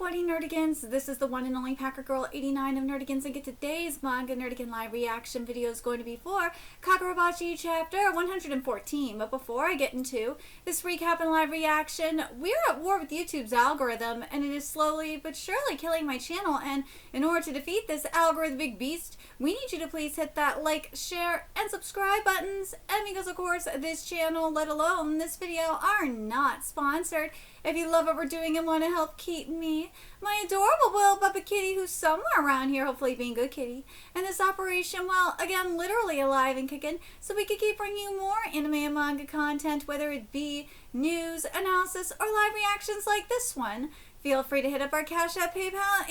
what nerdigans? This is the one and only Packer Girl 89 of Nerdigans, and today's Manga Nerdigan live reaction video is going to be for Kagurabachi chapter 114. But before I get into this recap and live reaction, we're at war with YouTube's algorithm, and it is slowly but surely killing my channel. And in order to defeat this algorithmic beast, we need you to please hit that like, share, and subscribe buttons. And because of course this channel, let alone this video, are not sponsored. If you love what we're doing and want to help keep me, my adorable little Bubba Kitty, who's somewhere around here, hopefully being good kitty, and this operation, well, again, literally alive and kicking, so we can keep bringing you more anime and manga content, whether it be news, analysis, or live reactions like this one. Feel free to hit up our Cash App, PayPal,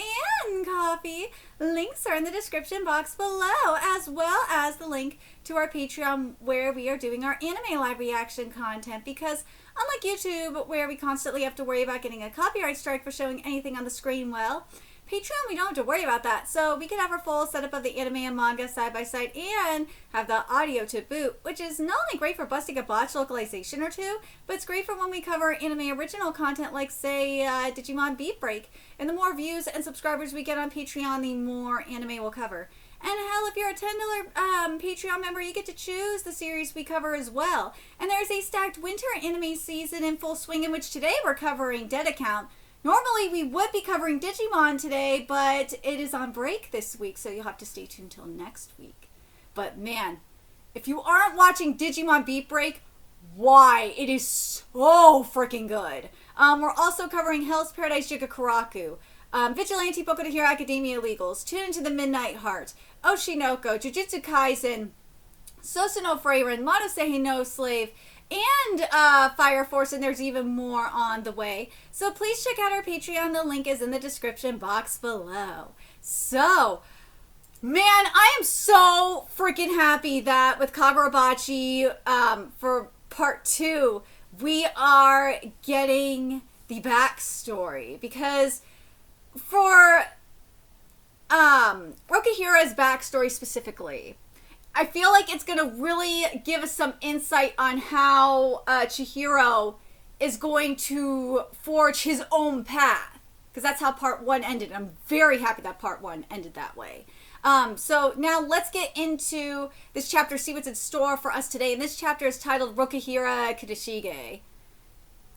and Coffee. Links are in the description box below, as well as the link to our Patreon where we are doing our anime live reaction content, because unlike YouTube, where we constantly have to worry about getting a copyright strike for showing anything on the screen, well, Patreon, we don't have to worry about that. So we can have our full setup of the anime and manga side by side and have the audio to boot, which is not only great for busting a botch localization or two, but it's great for when we cover anime original content like, say, Digimon Beat Break. And the more views and subscribers we get on Patreon, the more anime we'll cover. And hell, if you're a $10 Patreon member, you get to choose the series we cover as well. And there's a stacked winter anime season in full swing, in which today we're covering Dead Account. Normally we would be covering Digimon today, but it is on break this week, so you'll have to stay tuned till next week. But man, if you aren't watching Digimon Beat Break, why? It is so freaking good. We're also covering Hell's Paradise Jigakuraku, Vigilante Boku no Hero Academia Illegals, Tune into the Midnight Heart, Oshinoko, Jujutsu Kaisen, Sosuno Freiren, Madosehi no Slave, and Fire Force, and there's even more on the way. So please check out our Patreon. The link is in the description box below. So, man, I am so freaking happy that with Kagurabachi for part 2, we are getting the backstory, because for ROKUHIRA's backstory specifically, I feel like it's going to really give us some insight on how Chihiro is going to forge his own path, because that's how part 1 ended. I'm very happy that part 1 ended that way. So now let's get into this chapter, see what's in store for us today. And this chapter is titled ROKUHIRA Kudashige.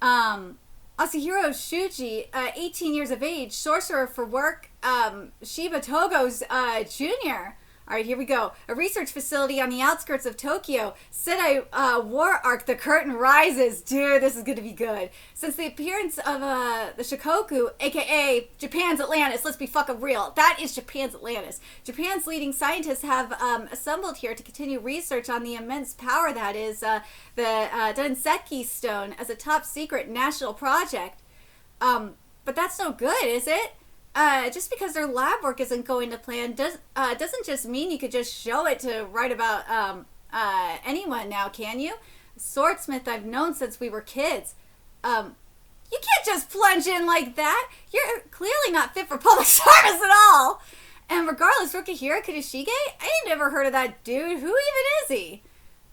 Asahiro Shuji, 18 years of age, sorcerer for work, Shiba Togo's junior. Alright, here we go. A research facility on the outskirts of Tokyo. Sedai War Arc, the curtain rises. Dude, this is going to be good. Since the appearance of the Shikoku, aka Japan's Atlantis, let's be fucking real. That is Japan's Atlantis. Japan's leading scientists have assembled here to continue research on the immense power that is the Denseki Stone as a top secret national project. But that's no good, is it? Just because their lab work isn't going to plan doesn't just mean you could just show it to write about anyone now, can you? Swordsmith I've known since we were kids. You can't just plunge in like that. You're clearly not fit for public service at all. And regardless, ROKUHIRA Kudashige, I ain't never heard of that dude. Who even is he?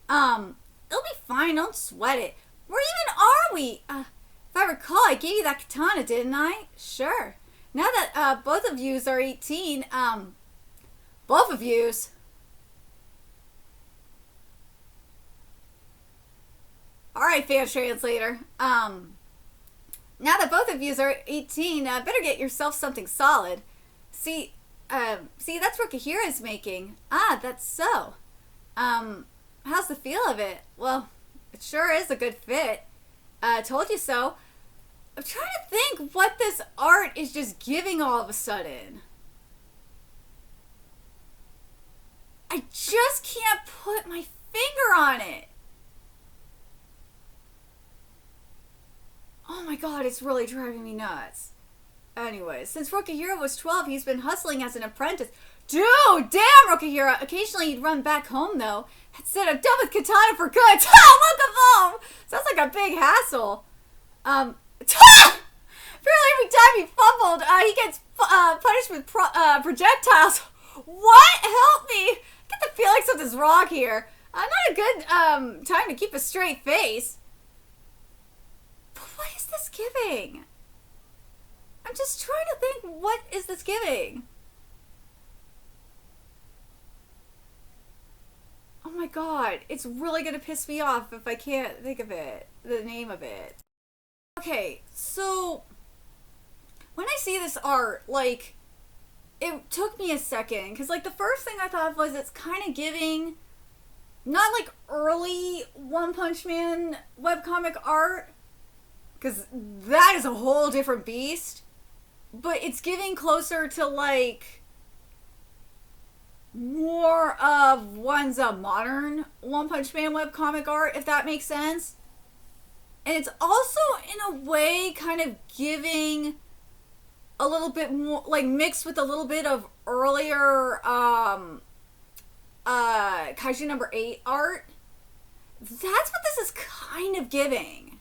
It'll be fine, don't sweat it. Where even are we? If I recall, I gave you that katana, didn't I? Sure. Now that both of yous are 18, both of yous. Alright, fan translator. Now that both of yous are 18, better get yourself something solid. See, that's what ROKUHIRA's making. Ah, that's so. How's the feel of it? Well, it sure is a good fit. Told you so. I'm trying to think what this art is just giving all of a sudden. I just can't put my finger on it. Oh my god, it's really driving me nuts. Anyways, since ROKUHIRA was 12, he's been hustling as an apprentice. Dude, damn ROKUHIRA. Occasionally he'd run back home though. That said, I'm done with katana for good. Welcome home. Sounds like a big hassle. Apparently every time he fumbled, he gets punished with projectiles. What? Help me! I get the feeling something's wrong here. Not a good time to keep a straight face. But what is this giving? I'm I'm just trying to think, what is this giving? Oh my god, it's really gonna piss me off if I can't think of it, the name of it. Okay, so when I see this art, like, it took me a second, because, like, the first thing I thought was it's kind of giving, not like early One Punch Man webcomic art, because that is a whole different beast, but it's giving closer to, like, more of one's modern One Punch Man webcomic art, if that makes sense. And it's also, in a way, kind of giving a little bit more, like, mixed with a little bit of earlier Kaiju number 8 art. That's what this is kind of giving.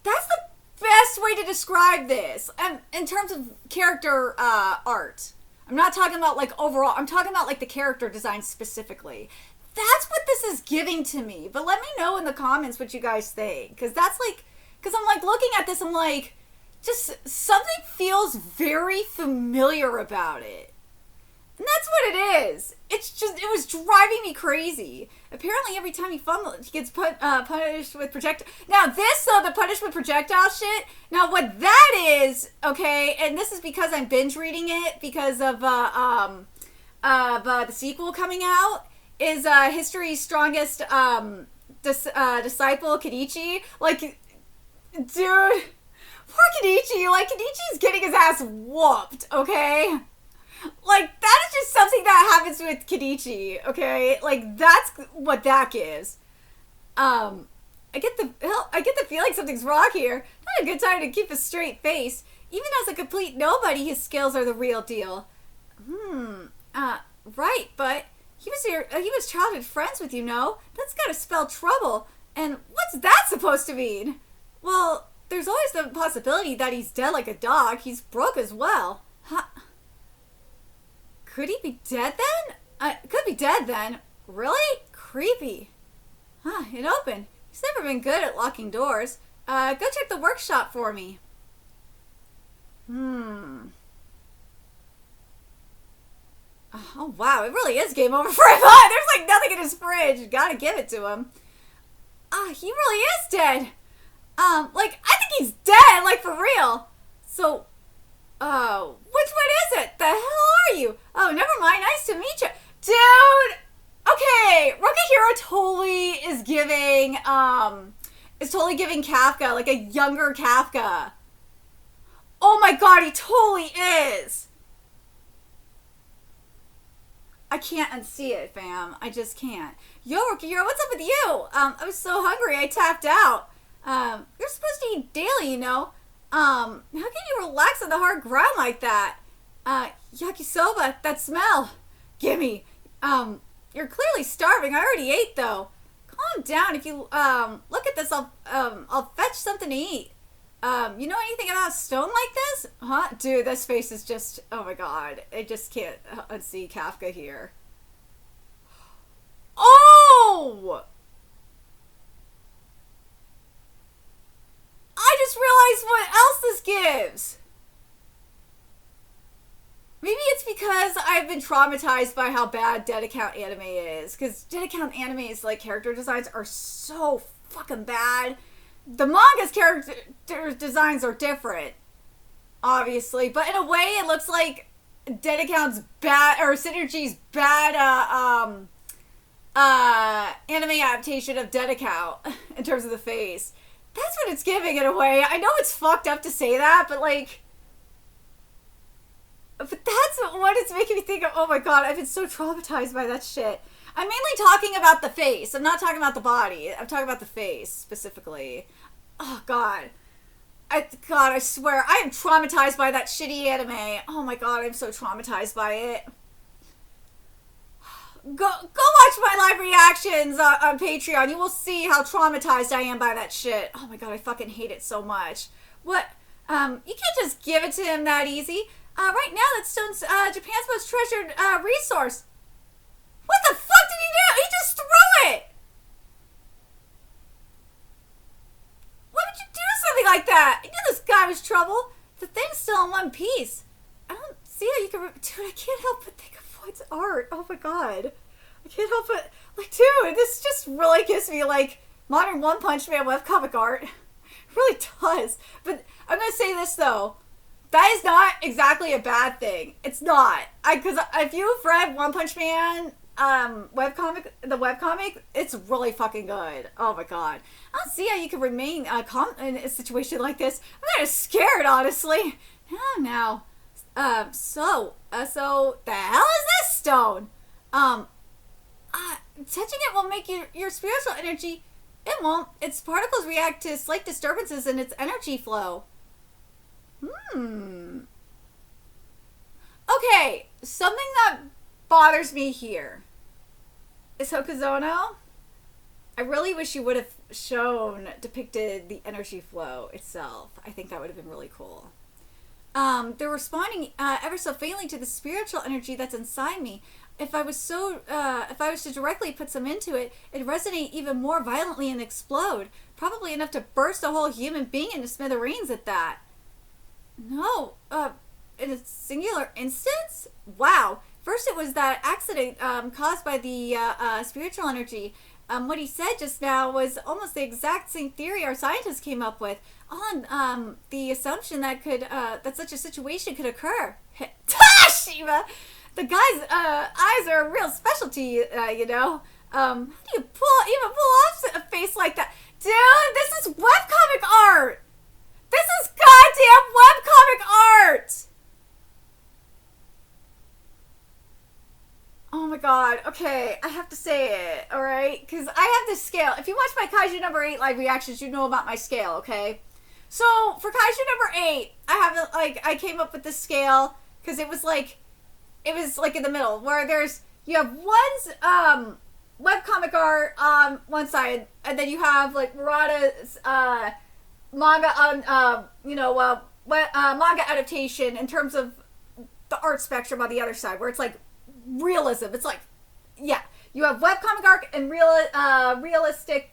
That's the best way to describe this. And in terms of character art. I'm not talking about, like, overall. I'm talking about, like, the character design specifically. That's what this is giving to me. But let me know in the comments what you guys think. Because that's, like, because I'm, like, looking at this, I'm like, just something feels very familiar about it. And that's what it is. It's just, it was driving me crazy. Apparently every time he fumbles, he gets punished with projectile. Now this, though, the punished with projectile shit, now what that is, okay, and this is because I'm binge reading it because of the sequel coming out, is history's strongest disciple, Kenichi. Like, dude, poor Kenichi. Like, Kenichi's getting his ass whooped, okay? Like, that is just something that happens with Kenichi, okay? Like, that's what that is. I get the feeling something's wrong here. Not a good time to keep a straight face. Even as a complete nobody, his skills are the real deal. Right, but he was childhood friends with you, no? That's gotta spell trouble. And what's that supposed to mean? Well, there's always the possibility that he's dead like a dog. He's broke as well. Huh? Could he be dead then? Could be dead then. Really? Creepy. Huh, it opened. He's never been good at locking doors. Go check the workshop for me. Oh, wow, it really is game over for him. There's like nothing in his fridge. Gotta give it to him. He really is dead. Like, I think he's dead, like, for real. So, which one is it? The hell are you? Oh, never mind. Nice to meet you. Dude! Okay, ROKUHIRA totally is giving Kafka, like a younger Kafka. Oh my god, he totally is! I can't unsee it, fam. I just can't. Yo, ROKUHIRA, what's up with you? I was so hungry, I tapped out. You're supposed to eat daily, you know? How can you relax on the hard ground like that? Yakisoba, that smell. Gimme. You're clearly starving. I already ate, though. Calm down. If you, look at this, I'll fetch something to eat. You know anything about stone like this? Huh? Dude, this face is just, oh my god. I just can't unsee Kafka here. Oh! I just realized what else this gives. Maybe it's because I've been traumatized by how bad Dead Account anime is. Because Dead Account anime's, like, character designs are so fucking bad. The manga's character designs are different, obviously. But in a way, it looks like Dead Account's bad, or Synergy's bad, anime adaptation of Dead Account in terms of the face. That's what it's giving in a way. I know it's fucked up to say that, but like... But that's what it's making me think of. Oh my god, I've been so traumatized by that shit. I'm mainly talking about the face. I'm not talking about the body. I'm talking about the face, specifically. Oh god. I swear, I am traumatized by that shitty anime. Oh my god, I'm so traumatized by it. Go watch my live reactions on Patreon. You will see how traumatized I am by that shit. Oh my god, I fucking hate it so much. What? You can't just give it to him that easy. Right now, that stone's Japan's most treasured resource. What the fuck did he do? He just threw it! Why would you do something like that? You knew this guy was trouble. The thing's still in one piece. I don't see how you can... Dude, I can't help but think of what's art. Oh my god. I can't help but... Like, dude, this just really gives me, like, modern One Punch Man webcomic art. It really does. But I'm going to say this, though. That is not exactly a bad thing. It's not. Because if you've read One Punch Man webcomic, the webcomic, it's really fucking good. Oh my god. I don't see how you can remain calm in a situation like this. I'm kind of scared, honestly. Oh, no. So the hell is this stone? Touching it will make your spiritual energy... It won't. Its particles react to slight disturbances in its energy flow. Okay, something that bothers me here is Hokuzono. I really wish you would have depicted the energy flow itself. I think that would have been really cool. They're responding ever so faintly to the spiritual energy that's inside me. If I was to directly put some into it, it'd resonate even more violently and explode. Probably enough to burst a whole human being into smithereens at that. No, in a singular instance? Wow. First it was that accident caused by the spiritual energy. What he said just now was almost the exact same theory our scientists came up with, on the assumption that that such a situation could occur. Shiva! The guy's eyes are a real specialty, you know. How do you even pull off a face like that? Dude, this is webcomic art! This is goddamn webcomic art! Oh my god, okay, I have to say it, alright? Because I have this scale. If you watch my Kaiju number 8 live reactions, you know about my scale, okay? So, for Kaiju number 8, I came up with this scale, because it was like in the middle, where you have one's, webcomic art on one side, and then you have, like, Murata's, manga on, manga adaptation in terms of the art spectrum on the other side, where it's, like, realism. It's like, yeah, you have webcomic art and realistic,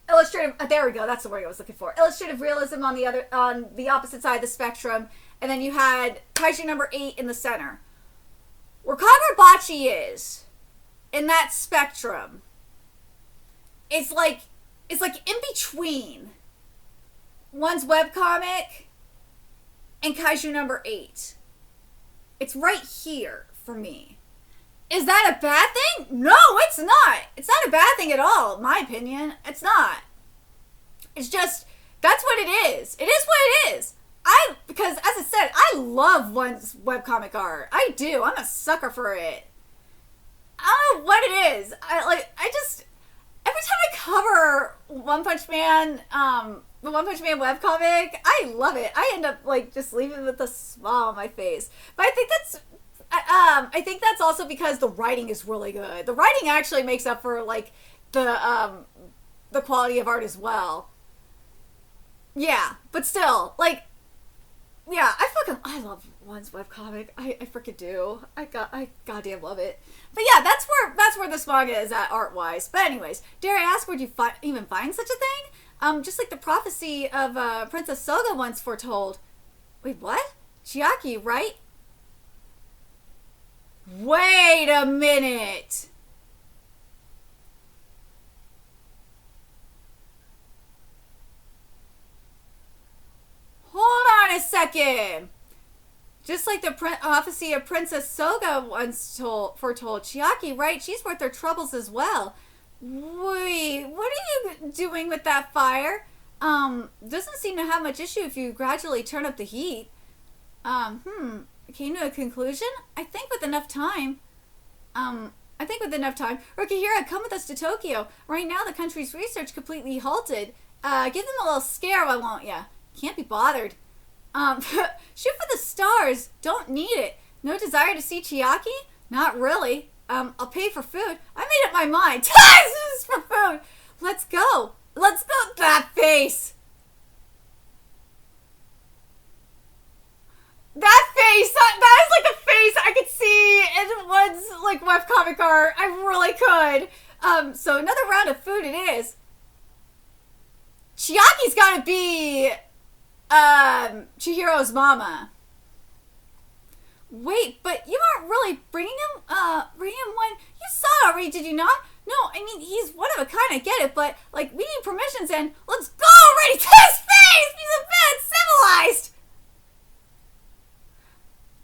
illustrative, there we go, that's the word I was looking for. Illustrative realism on the opposite side of the spectrum, and then you had Kaiju number 8 in the center. Where Kagurabachi is, in that spectrum, it's like in between one's webcomic and Kaiju number 8. It's right here for me. Is that a bad thing? No, it's not. It's not a bad thing at all, in my opinion. It's not. It's just, that's what it is. It is what it is. Because, as I said, I love one's webcomic art. I do. I'm a sucker for it. I don't know what it is. Every time I cover One Punch Man, the One Punch Man webcomic, I love it. I end up, like, just leaving with a smile on my face. But I think that's also because the writing is really good. The writing actually makes up for, like, the quality of art as well. Yeah, but still, like, yeah, I love one's webcomic. I freaking do. I goddamn love it. But yeah, that's where this manga is at art-wise. But anyways, dare I ask, where'd you even find such a thing? Just like the prophecy of Princess Soga once foretold. Wait, what? Chiaki, right? Wait a minute! Hold on a second! Just like the prophecy of Princess Soga once foretold, Chiaki, right? She's worth her troubles as well. Wait, what are you doing with that fire? Doesn't seem to have much issue if you gradually turn up the heat. Came to a conclusion? I think with enough time. ROKUHIRA, come with us to Tokyo. Right now the country's research completely halted. Give them a little scare, why won't ya? Can't be bothered. Shoot for the stars. Don't need it. No desire to see Chiaki? Not really. I'll pay for food. I made up my mind. This is for food. Let's go. Let's go. That face. That face. That is like a face I could see in one's like webcomic art. I really could. So another round of food it is. Chiaki's gotta be Chihiro's mama. Wait, but you aren't really bringing him one. You saw it already, did you not? No, I mean, he's one of a kind, I get it, but, like, we need permissions and let's go already to his face! He's a bit civilized!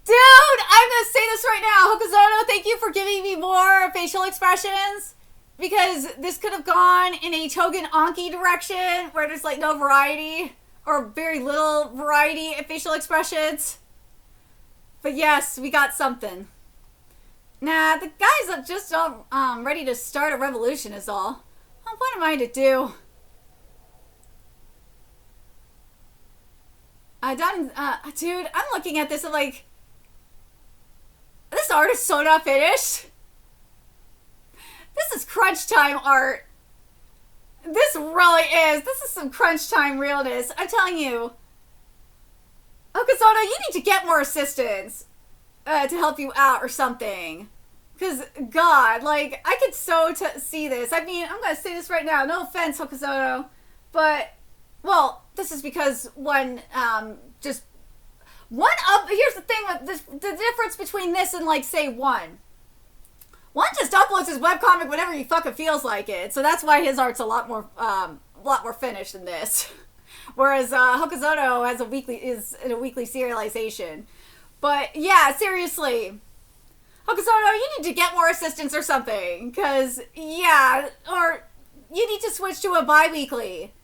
Dude, I'm gonna say this right now. Hokuzono, thank you for giving me more facial expressions. Because this could have gone in a Togen Anki direction where there's, like, no variety. Or very little variety of facial expressions. But yes, we got something. Nah, the guys are just all ready to start a revolution is all. Well, what am I to do? Dude, I'm looking at this and like, this art is so not finished. This is crunch time art. This really is. This is some crunch time realness. I'm telling you. Hokuzono, you need to get more assistants to help you out or something. Because, God, like, I could so see this. I mean, I'm going to say this right now. No offense, Hokuzono. But, well, this is because here's the thing with this, the difference between this and, like, say, one just uploads his webcomic whenever he fucking feels like it. So that's why his art's a lot more finished than this. Whereas Hokuzono is in a weekly serialization. But yeah, seriously, Hokuzono, you need to get more assistants or something. Because yeah, or you need to switch to a bi-weekly.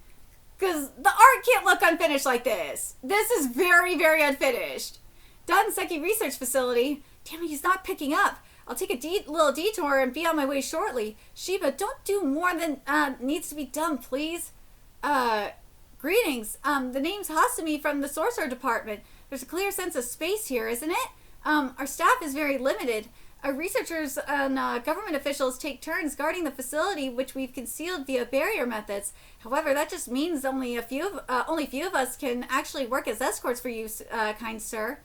Because the art can't look unfinished like this. This is very, very unfinished. Danseki Research Facility. Damn it, he's not picking up. I'll take a little detour and be on my way shortly. Shiba, don't do more than needs to be done, please. Greetings. The name's Hasumi from the Sorcerer Department. There's a clear sense of space here, isn't it? Our staff is very limited. Our researchers and government officials take turns guarding the facility, which we've concealed via barrier methods. However, that just means only few of us can actually work as escorts for you, kind sir.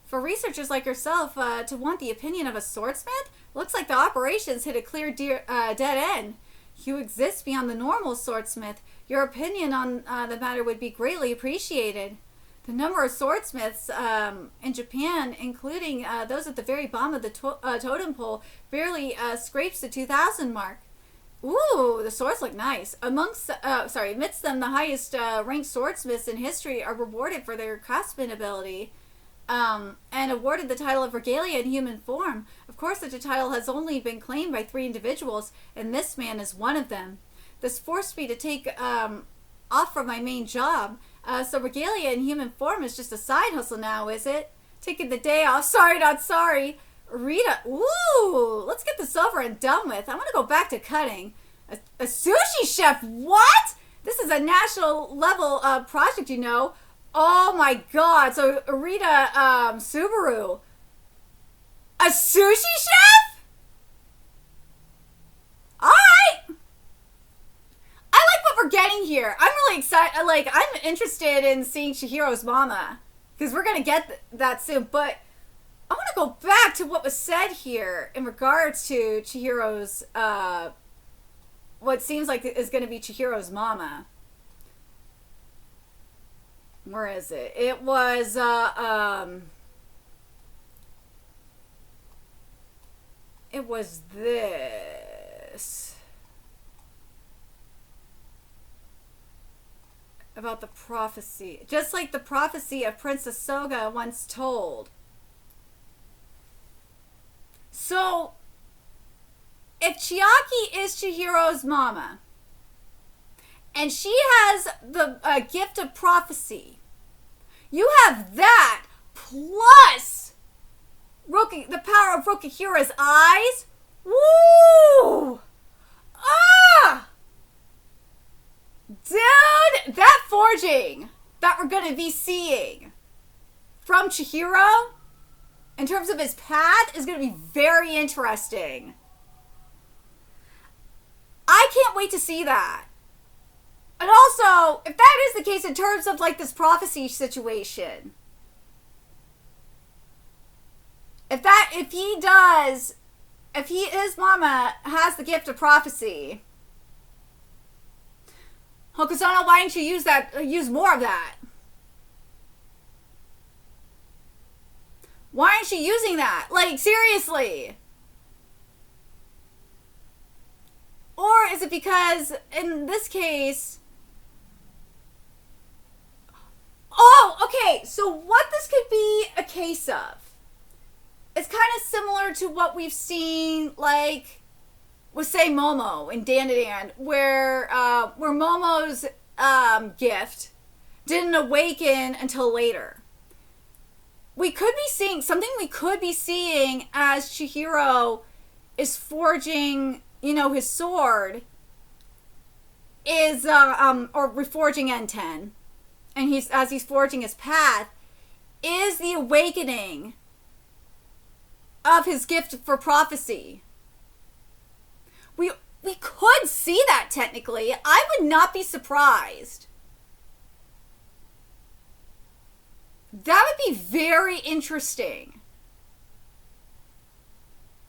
For researchers like yourself to want the opinion of a swordsmith, looks like the operations hit a clear dead end. You exist beyond the normal swordsmith. Your opinion on the matter would be greatly appreciated. The number of swordsmiths in Japan, including those at the very bottom of the totem pole, barely scrapes the 2,000 mark. Ooh, the swords look nice. Amidst them, the highest ranked swordsmiths in history are rewarded for their craftsman ability. And awarded the title of Regalia in human form. Of course, such a title has only been claimed by 3 individuals, and this man is one of them. This forced me to take off from my main job. So Regalia in human form is just a side hustle now, is it? Taking the day off. Sorry, not sorry. Rita, ooh, let's get this over and done with. I want to go back to cutting. A sushi chef? What? This is a national level project, you know. Oh my god, so Rita Subaru. A sushi chef? Alright. I like what we're getting here. I'm really excited. I'm interested in seeing Chihiro's mama. Because we're going to get that soon. But I want to go back to what was said here in regards to Chihiro's, what seems like is going to be Chihiro's mama. Where is it? It was, it was this. About the prophecy. Just like the prophecy of Princess Soga once told. So, if Chiaki is Chihiro's mama, and she has the gift of prophecy, you have that plus the power of ROKUHIRA's eyes. Woo! Ah! Dude, that forging that we're going to be seeing from Chihiro in terms of his path is going to be very interesting. I can't wait to see that. And also, if that is the case in terms of like this prophecy situation, if his mama has the gift of prophecy, Hokuzono, why don't you use more of that? Why aren't you using that? Like, seriously. Or is it because, in this case... Oh, okay. So what this could be a case of, it's kind of similar to what we've seen, like, with, say, Momo in Dan to Dan, where Momo's gift didn't awaken until later. We could be seeing something. We could be seeing as Chihiro is forging, you know, his sword, is or reforging N10, and he's forging his path, is the awakening of his gift for prophecy. We could see that technically. I would not be surprised. That would be very interesting.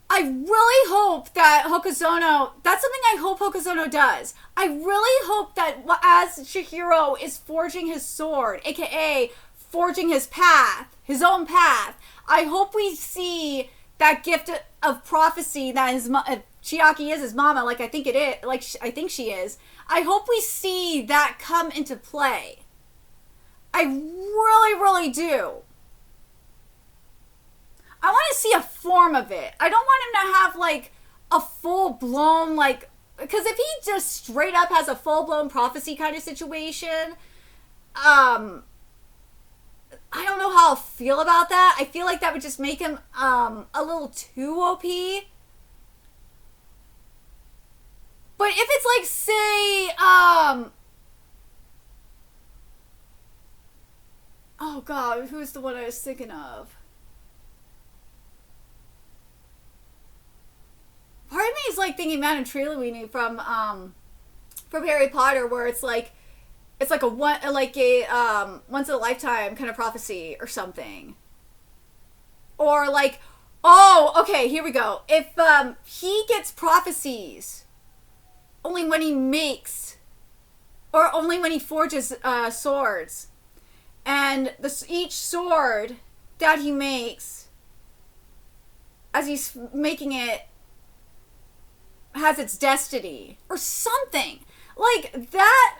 I really hope that Hokuzono, that's something I hope Hokuzono does. I really hope that as Chihiro is forging his sword, aka forging his path, his own path, I hope we see that gift of prophecy that Chiaki is his mama, like I think it is, like I think she is. I hope we see that come into play. I really, really do. I want to see a form of it. I don't want him to have, like, a full-blown, like... Because if he just straight up has a full-blown prophecy kind of situation, I don't know how I'll feel about that. I feel like that would just make him a little too OP. But if it's, like, say, oh, God, who's the one I was thinking of? Part of me is like thinking Madame Trelawney from Harry Potter, where it's like a once in a lifetime kind of prophecy or something. Or like, oh, okay, here we go. If he gets prophecies only when he makes, or only when he forges swords, and each sword that he makes, as he's making it, has its destiny or something like that.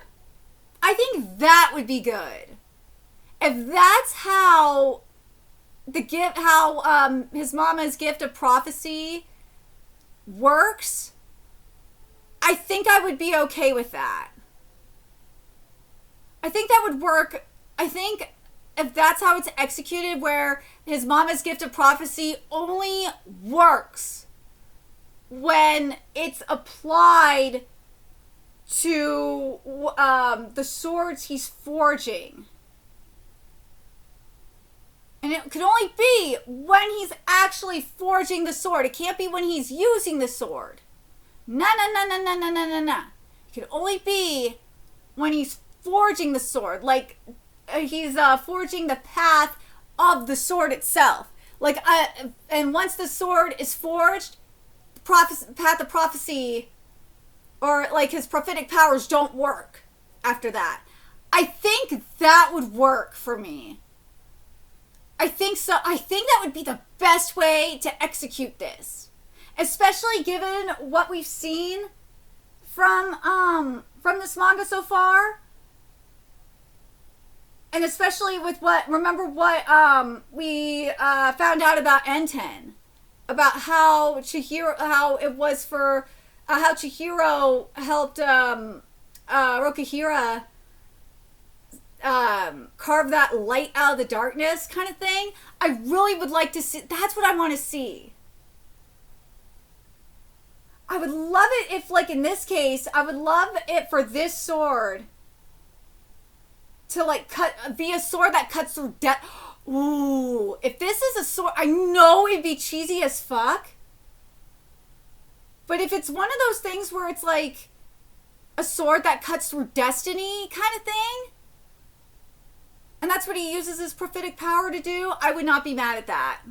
I think that would be good if that's how the gift, how his mama's gift of prophecy works. I think I would be okay with that. I think that would work. I think if that's how it's executed, where his mama's gift of prophecy only works when it's applied to the swords he's forging. And it could only be when he's actually forging the sword. It can't be when he's using the sword. Nah. It could only be when he's forging the sword. Like, he's forging the path of the sword itself. Like, and once the sword is forged, path of prophecy, or like his prophetic powers don't work after that. I think that would work for me. I think so. I think that would be the best way to execute this, especially given what we've seen from this manga so far, and especially with remember what we found out about N10. About how Chihiro, how Chihiro helped ROKUHIRA carve that light out of the darkness kind of thing. I really would like to see. That's what I want to see. I would love it if, like in this case, I would love it for this sword to like be a sword that cuts through death. Ooh, if this is a sword, I know it'd be cheesy as fuck. But if it's one of those things where it's like a sword that cuts through destiny kind of thing, and that's what he uses his prophetic power to do, I would not be mad at that.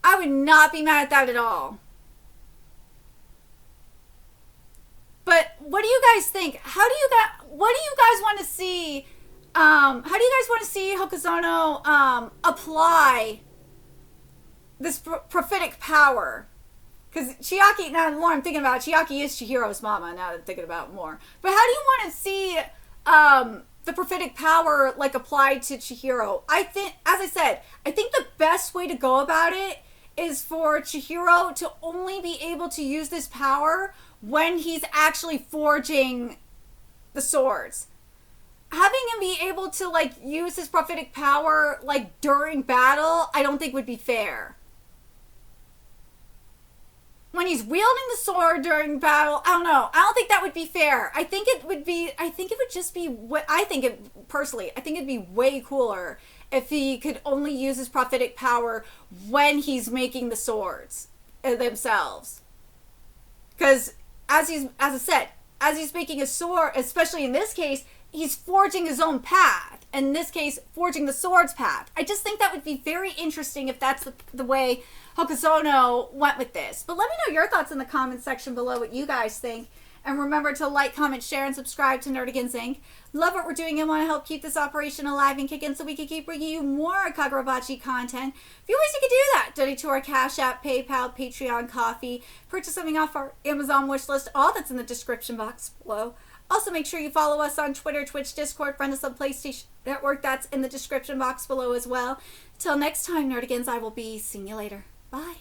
I would not be mad at that at all. But what do you guys think? What do you guys want to see How do you guys want to see Hokuzono apply this prophetic power? Because Chiaki, now the more I'm thinking about it, Chiaki is Chihiro's mama, now that I'm thinking about it more. But how do you want to see the prophetic power, like, applied to Chihiro? I think, as I said, I think the best way to go about it is for Chihiro to only be able to use this power when he's actually forging the swords. Having him be able to, like, use his prophetic power, like, during battle, I don't think would be fair. When he's wielding the sword during battle, I don't know. I don't think that would be fair. I think it would just be what I think it personally. I think it'd be way cooler if he could only use his prophetic power when he's making the swords themselves. Because as I said, as he's making a sword, especially in this case, he's forging his own path. In this case, forging the sword's path. I just think that would be very interesting if that's the way Hokuzono went with this. But let me know your thoughts in the comments section below, what you guys think. And remember to like, comment, share, and subscribe to Nerdigans Inc. Love what we're doing and want to help keep this operation alive and kicking so we can keep bringing you more Kagurabachi content. If you wish you could do that, donate to our Cash App, PayPal, Patreon, Coffee, purchase something off our Amazon wish list, all that's in the description box below. Also, make sure you follow us on Twitter, Twitch, Discord, friend us on PlayStation Network. That's in the description box below as well. Till next time, Nerdigans, I will be seeing you later. Bye.